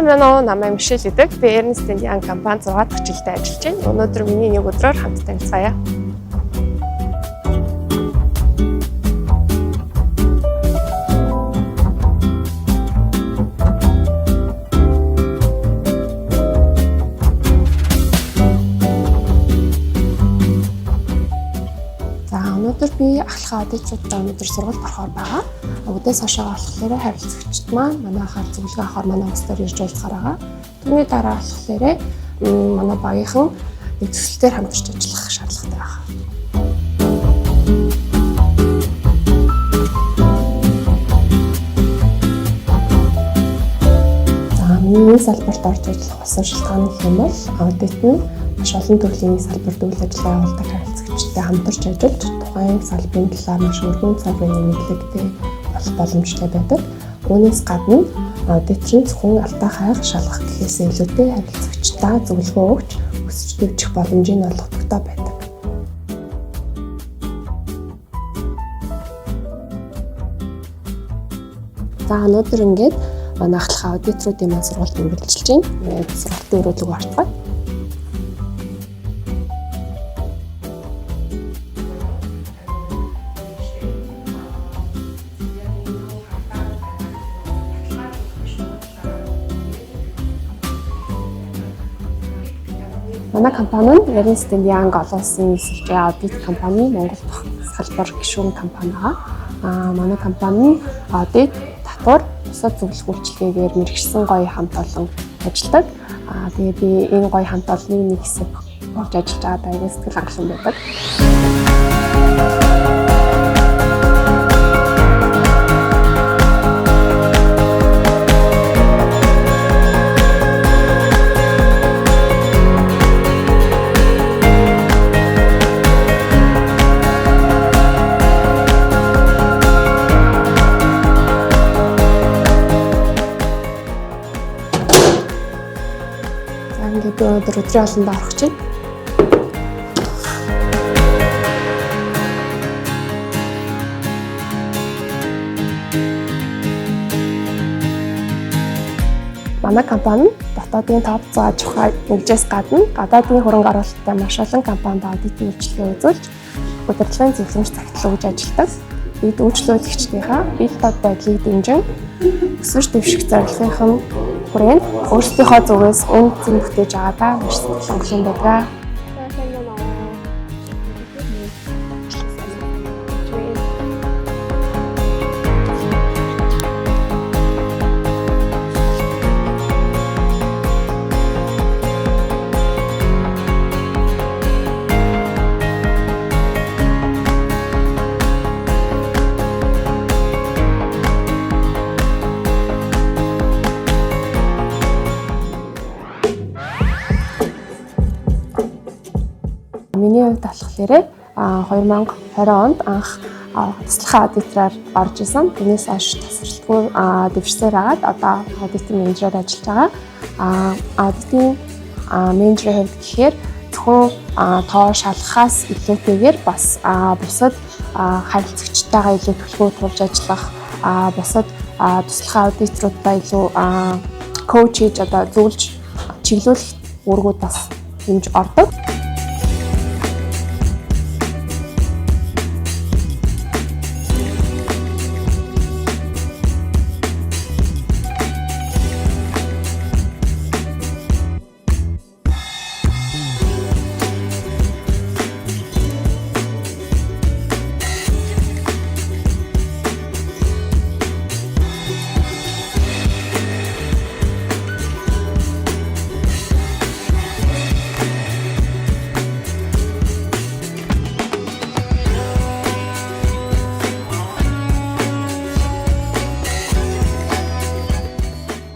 Сайн байна уу? Намайг Мишель гэдэг. Би Ernst & Young компани 6 дахь жилдээ ажиллаж байна. Өнөөдөр миний нэг өдрөөр хамт танилцгаая. Өнөөдөр би ахлахаа аудиторуудаа өнөөдөр сургалт орохоор байгаа. Өдөөс хашаа болохоор харилцагчд маань манайхаар зөвлөгөө авахар манай устдаар ирж уулзахаар байгаа. Түүний дараа болохоор манай багийнхан төсөлтөөр хамтарч ажиллах шаардлагатай байна. Миний салбарт орж ажиллах болсон шалтгаан гэх юм бол аудит нь маш олон төрлийн салбарт үйл ажиллагаа явуулдаг харилцагчтай хамтарч ажиллаж тухайн салбарын талаар маш өргөн цагийн мэдлэгтэй болох боломжтой байдаг. Үүнээс гадна аудиторын зөвхөн алдаа хайх шалгах гэхээс илүүтэй харилцагчдаа зөвлөгөө өгч өсөж дэвжих боломжийг олгодогтой байдаг. За өнөөдөр ингээд манай ахлах аудиторуудын маань сургалт үргэлжилж байна. Сургалтын өрөөлөг орцгоё. Манай компани нь Ernst & Young олон улсын эсвэлжээ аудит компани, Монгол дахь салбар гишүүн компани байгаа. Манай компани аудит, татвар, бусад зөвлөх үйлчилгээгээр мэргэжсэн гоё хамт олон ажилладаг. Тэгээд би энэ гоё хамт олонны нэг хэсэг болж ажиллаж байгаа даа сэтгэл хангалуун байдаг. Ингээд өнөөдөр өдрийн олонд орох чинь. Манай компани дотоодын топ 100 аж ахуй нэгжээс гадна гадаадын хөрөнгө оруулалттай маш олон компанид аудитын үйлчилгээ үзүүлж удирдлагын зөвлөмж загтлаа гэж ажилладаг. Бид үйлчлүүлэгчдийнхаа бие дод байдлыг дэмжин өсвөр дэвших зорилгын хүрээнд өөрсдийнхөө зүгээс үн цэн бүтээж байгаадаа маш сэтгэл хангалуун байдаг. Миний хувьд болохоор 2020 онд анх туслахын аудитораар орж исэн. Түүнээс хойш тасралтгүй дэвшсээр агаад одоо аудитын менежерээр ажиллаж байгаа. Аудитын менежерийн хувьд гэхээр зөвхөн тоо шалгахаас илүүтэйгээр бас бусад харилцагчтайгаа илүү төлөвлөгөө туулж ажиллах, бусад туслахын аудиторуудаа илүү коуч хийж одоо зөвлөж чиглүүлэх үүргүүд бас хэмж ордог.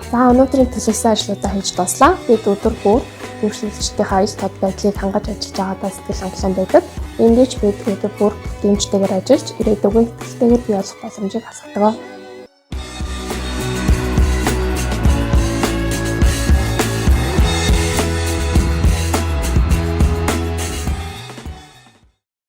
За өнөөдрийн төлөвлөсөн ажлуудаа хийж дуслаа. Бид өдөр бүр үйлчлүүлэгчдийнхээ аюул тод байдлыг хангаж ажиллаж байгаадаа сэтгэл хангалуун байдаг. Эндээч бид өдөр бүр дэмжтэйгээр ажиллаж ирээдүгэн итгэлтэйгээр бий болох боломжийг хасгадаг.